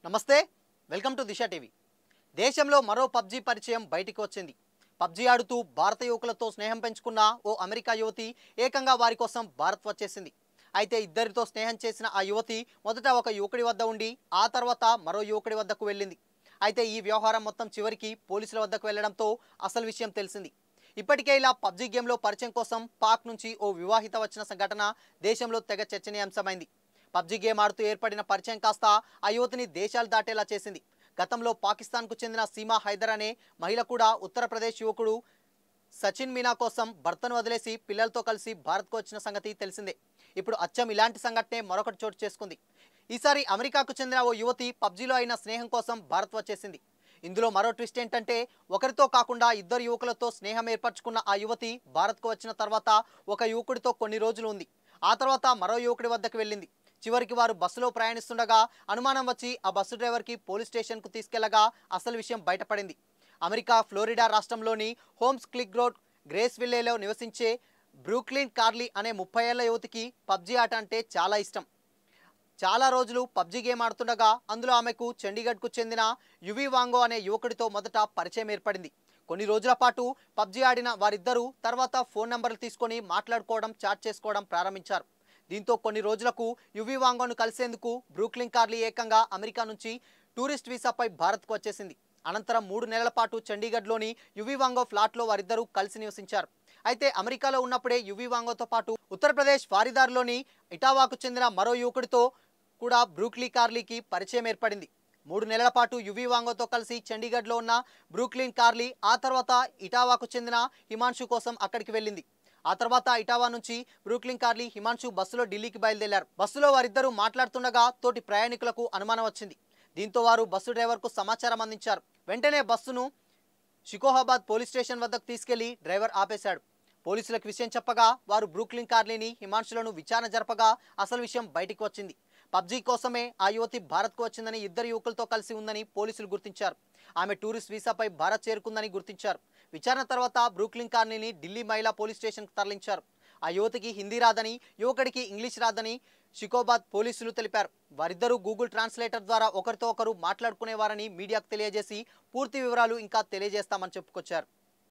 నమస్తే welcome to Disha TV దేశంలో మరో పబ్జీ పరిచయం బయటికి వచ్చింది పబ్జీ ఆడుతూ భారత యువకులతో స్నేహం పెంచుకున్న ఓ అమెరికా యువతి ఏకంగా వారి కోసం భారత్ వచ్చేసింది అయితే ఇద్దరితో స్నేహం చేసిన ఆ యువతి మొదట ఒక యువకుడి వద్ద ఉండి ఆ తర్వాత మరో యువకుడి వద్దకు వెళ్ళింది అయితే ఈ వ్యవహారం మొత్తం చివరికి పోలీసుల వద్దకు వెళ్లడంతో అసలు విషయం తెలిసింది ఇప్పటికే ఇలా పబ్జీ గేమ్లో పరిచయం కోసం పాక్ నుంచి ఓ వివాహిత వచ్చిన సంఘటన దేశంలో తెగ చర్చనీయాంశమైంది పబ్జీ గేమ్ ఆడుతూ ఏర్పడిన పరిచయం కాస్త ఆ యువతిని దేశాలు దాటేలా చేసింది గతంలో పాకిస్తాన్కు చెందిన సీమా హైదర్ అనే మహిళ కూడా ఉత్తరప్రదేశ్ యువకుడు సచిన్ మీనా కోసం భర్తను వదిలేసి పిల్లలతో కలిసి భారత్కు వచ్చిన సంగతి తెలిసిందే ఇప్పుడు అచ్చం ఇలాంటి సంఘటనే మరొకటి చోటు చేసుకుంది ఈసారి అమెరికాకు చెందిన ఓ యువతి పబ్జీలో అయిన స్నేహం కోసం భారత్ వచ్చేసింది ఇందులో మరో ట్విస్ట్ ఏంటంటే ఒకరితో కాకుండా ఇద్దరు యువకులతో స్నేహం ఏర్పరచుకున్న ఆ యువతి భారత్కు వచ్చిన తర్వాత ఒక యువకుడితో కొన్ని రోజులు ఉంది ఆ తర్వాత మరో యువకుడి వద్దకు వెళ్ళింది చివరికి వారు బస్సులో ప్రయాణిస్తుండగా అనుమానం వచ్చి ఆ బస్సు డ్రైవర్కి పోలీస్ స్టేషన్కు తీసుకెళ్లగా అసలు విషయం బయటపడింది అమెరికా ఫ్లోరిడా రాష్ట్రంలోని హోమ్స్ క్లిక్ రోడ్ గ్రేస్ విల్లేలో నివసించే బ్రూక్లిన్ కార్లీ అనే 30 ఏళ్ల యువతికి పబ్జీ ఆట అంటే చాలా ఇష్టం చాలా రోజులు పబ్జీ గేమ్ ఆడుతుండగా అందులో ఆమెకు చండీగఢ్కు చెందిన యువి వాంగో అనే యువకుడితో మొదట పరిచయం ఏర్పడింది కొన్ని రోజుల పాటు పబ్జీ ఆడిన వారిద్దరూ తర్వాత ఫోన్ నంబర్లు తీసుకొని మాట్లాడుకోవడం చాట్ చేసుకోవడం ప్రారంభించారు దీంతో కొన్ని రోజులకు యువి వాంగోను కలిసేందుకు బ్రూక్లిన్ కార్లీ ఏకంగా అమెరికా నుంచి టూరిస్ట్ వీసాపై భారత్కు వచ్చేసింది అనంతరం 3 నెలల పాటు చండీగఢ్లోని యువి వాంగో ఫ్లాట్లో వారిద్దరూ కలిసి నివసించారు అయితే అమెరికాలో ఉన్నప్పుడే యువి వాంగోతో పాటు ఉత్తరప్రదేశ్ వారిదార్లోని ఇటావాకు చెందిన మరో యువకుడితో కూడా బ్రూక్లీ కార్లీకి పరిచయం ఏర్పడింది 3 నెలల పాటు యువి వాంగోతో కలిసి చండీగఢ్లో ఉన్న బ్రూక్లిన్ కార్లీ ఆ తర్వాత ఇటావాకు చెందిన హిమాన్షు కోసం అక్కడికి వెళ్ళింది ఆ తర్వాత ఇటావా నుంచి బ్రూక్లిన్ కార్లీ హిమాన్షు బస్సులో ఢిల్లీకి బయలుదేరారు బస్సులో వారిద్దరూ మాట్లాడుతుండగా తోటి ప్రయాణికులకు అనుమానం వచ్చింది దీంతో వారు బస్సు డ్రైవర్కు సమాచారం అందించారు వెంటనే బస్సును షికోహాబాద్ పోలీస్ స్టేషన్ వద్దకు తీసుకెళ్లి డ్రైవర్ ఆపేశాడు పోలీసులకు విషయం చెప్పగా వారు బ్రూక్లిన్ కార్లీని హిమాన్షులను విచారణ జరపగా అసలు విషయం బయటికి వచ్చింది పబ్జీ కోసమే ఆ యువతి భారత్కు వచ్చిందని ఇద్దరు యువకులతో కలిసి ఉందని పోలీసులు గుర్తించారు ఆమె టూరిస్ట్ వీసాపై భారత్ చేరుకుందని గుర్తించారు విచారణ తర్వాత బ్రూక్లిన్ కార్లీని ఢిల్లీ మహిళా పోలీస్ స్టేషన్కు తరలించారు ఆ యువతికి హిందీ రాదని యువకుడికి ఇంగ్లీష్ రాదని షికోబాద్ పోలీసులు తెలిపారు వారిద్దరూ గూగుల్ ట్రాన్స్లేటర్ ద్వారా ఒకరితో ఒకరు మాట్లాడుకునేవారని మీడియాకు తెలియజేసి పూర్తి వివరాలు ఇంకా తెలియజేస్తామని చెప్పుకొచ్చారు